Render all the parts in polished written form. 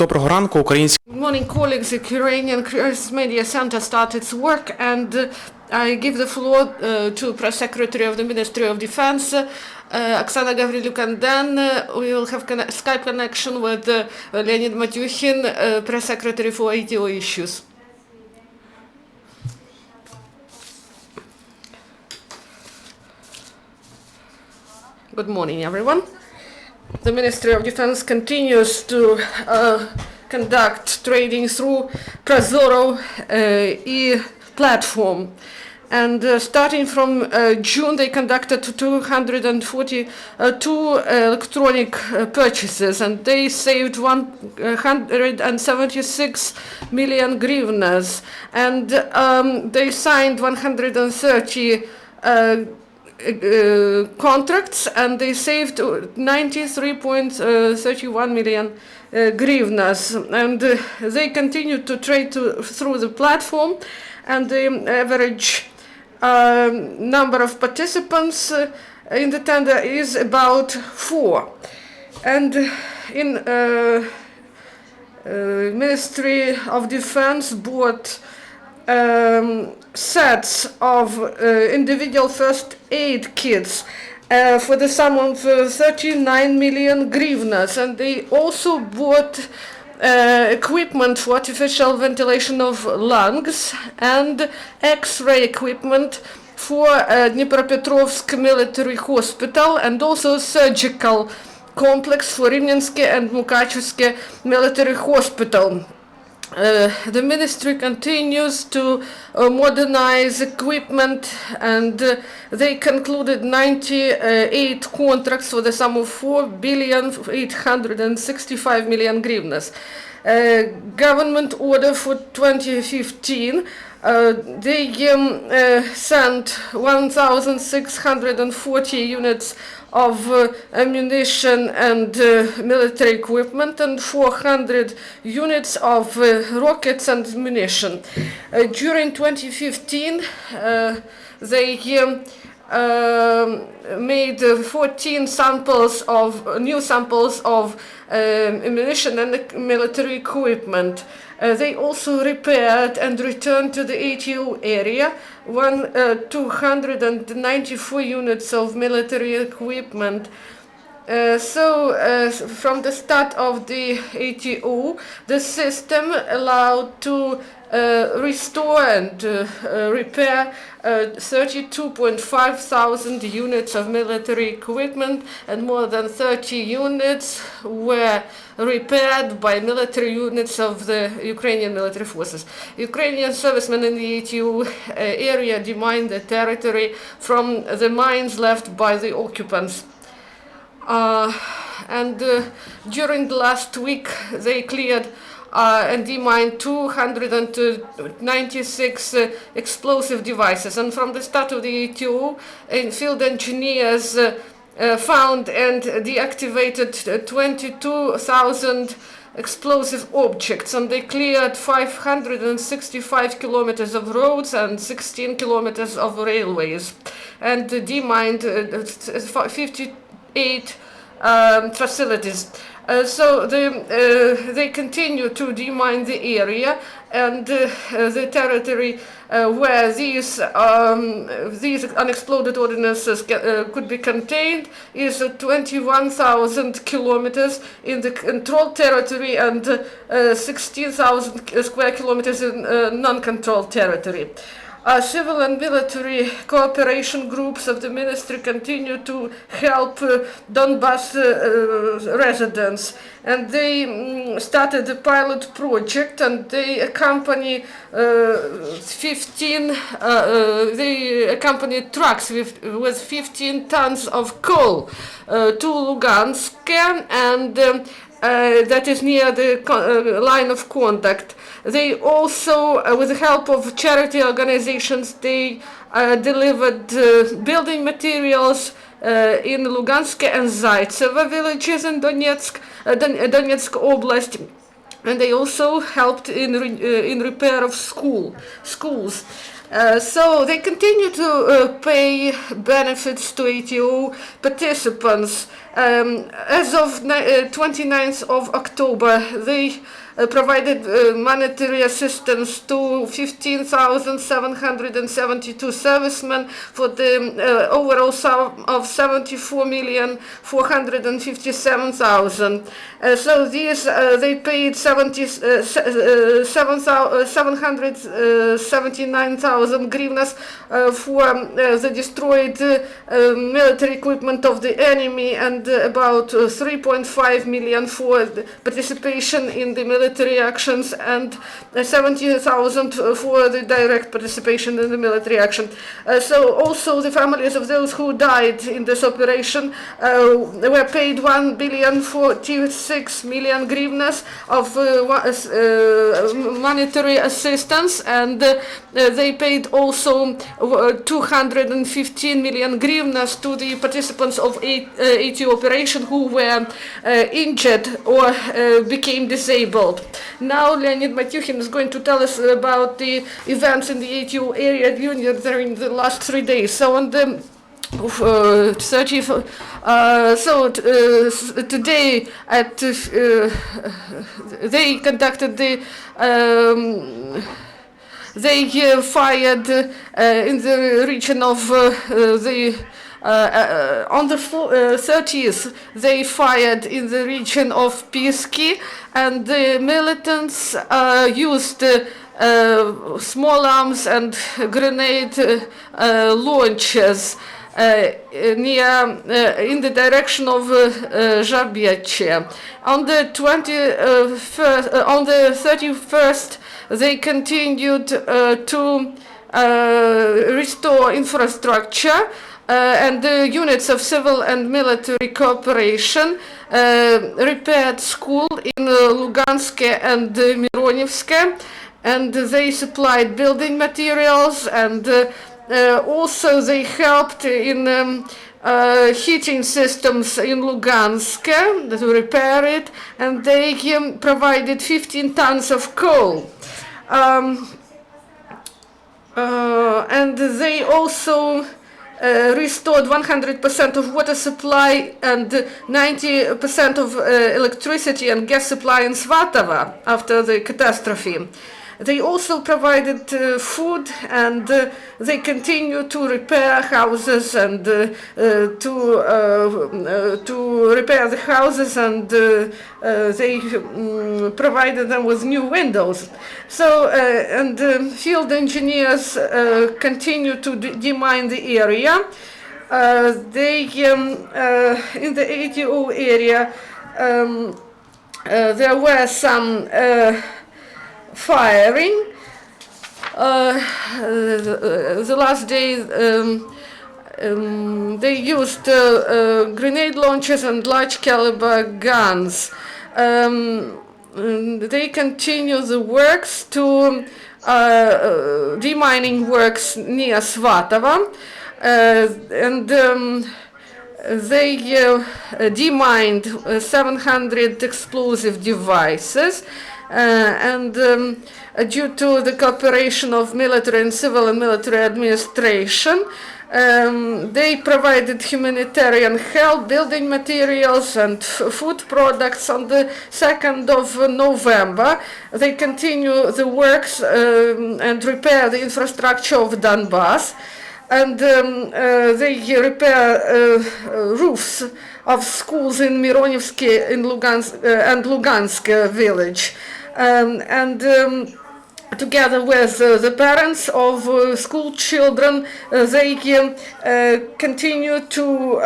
Доброго ранку, українські. Good morning, colleagues. The Ukrainian Crisis Media Center started its work, and I give the floor to Press Secretary of the Ministry of Defense, Oksana Gavrylyuk, and then we will have Skype connection with Leonid Matyukhin, Press Secretary for ATO issues. Good morning, everyone. The Ministry of Defense continues to conduct trading through Prozoro e-platform. And starting from June, they conducted 242 electronic purchases, and they saved 176 million hryvnias, and they signed 130 contracts, and they saved 93.31 million hryvnias, and they continue to trade through the platform, and the average number of participants in the tender is about 4. And in Ministry of Defense bought sets of individual first aid kits for the sum of 39 million hryvnias, and they also bought equipment for artificial ventilation of lungs and X-ray equipment for Dnipropetrovsk military hospital, and also surgical complex for Rivnensky and Mukachevsky military hospital. The ministry continues to modernize equipment, and they concluded 98 contracts for the sum of 4,865 million hryvnias. Government order for 2015, they sent 1,640 units of ammunition and military equipment, and 400 units of rockets and ammunition. During 2015, they made 14 new samples of ammunition and military equipment. They also repaired and returned to the ATO area 294 units of military equipment. From the start of the ATO, the system allowed to restore and repair 32.5 thousand units of military equipment, and more than 30 units were repaired by military units of the Ukrainian military forces. Ukrainian servicemen in the ATO area demined the territory from the mines left by the occupants. During the last week, they cleared and demined 296 explosive devices. And from the start of the ATO, field engineers found and deactivated 22,000 explosive objects, and they cleared 565 kilometers of roads and 16 kilometers of railways, and demined 58 facilities. They continue to demine the area, and the territory where these unexploded ordnances could be contained is 21,000 kilometers in the controlled territory, and 16,000 square kilometers in non-controlled territory. Civil and military cooperation groups of the ministry continue to help Donbas residents, and they started a pilot project, and they accompany trucks with 15 tons of coal to Lugansk, and that is near the line of contact. They also, with the help of charity organizations, they delivered building materials in Lugansk and Zaitsevo villages in Donetsk Oblast, and they also helped in repair of schools. So they continue to pay benefits to ATO participants, As of 29th of October, they provided monetary assistance to 15,772 servicemen for the overall sum of 74,457,000. So these they paid 779,000 hryvnias for the destroyed military equipment of the enemy, and about 3.5 million for the participation in the military actions, and 70,000 for the direct participation in the military action. So also the families of those who died in this operation were paid 1,046,000,000 hryvnias of monetary assistance, and they paid also 215 million hryvnias to the participants of 80 operation who were injured or became disabled. Now Leonid Matyukhin is going to tell us about the events in the ATO area during the last 3 days. So on the today at they conducted the they fired in the region of on the 30th, they fired in the region of Piski, and the militants used small arms and grenade launchers near in the direction of Żabiacie. On the 31st, they continued to restore infrastructure, and the units of civil and military cooperation repaired school in Lugansk and Mironivsk, and they supplied building materials, and also they helped in heating systems in Lugansk to repair it, and they provided 15 tons of coal. And they also restored 100% of water supply and 90% of electricity and gas supply in Svatova after the catastrophe. They also provided food, and they continue to repair houses and to repair the houses, and they provided them with new windows. So and field engineers continue to demine the area. They in the ATO area there were some firing. The last day they used grenade launchers and large caliber guns. They continue the works to demining works near Svatova, and they demined 700 explosive devices. And due to the cooperation of military and civil and military administration, they provided humanitarian help, building materials and food products. On the 2nd of November, they continue the works and repair the infrastructure of Donbass, and they repair roofs of schools in Mironivsk in Lugansk and Lugansk village. Together with the parents of school children, they continue to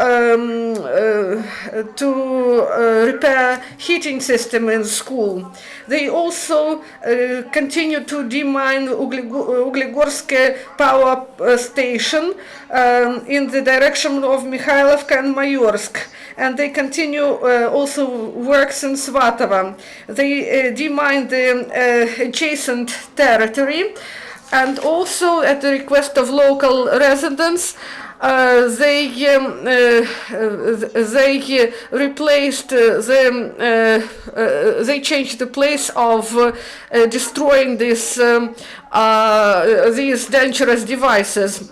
repair heating system in school. They also continue to demine Uglegorsk power station in the direction of Mikhailovka and Mayorsk, and they continue also works in Svatova. They demine the adjacent territory, and also at the request of local residents, they replaced they changed the place of destroying these dangerous devices.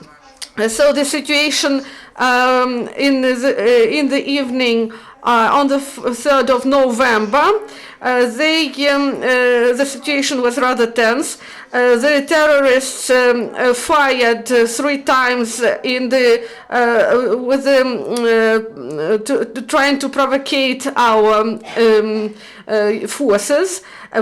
So the situation in the evening on the 3rd of November. The situation was rather tense. The terrorists fired 3 times in trying to provocate our forces.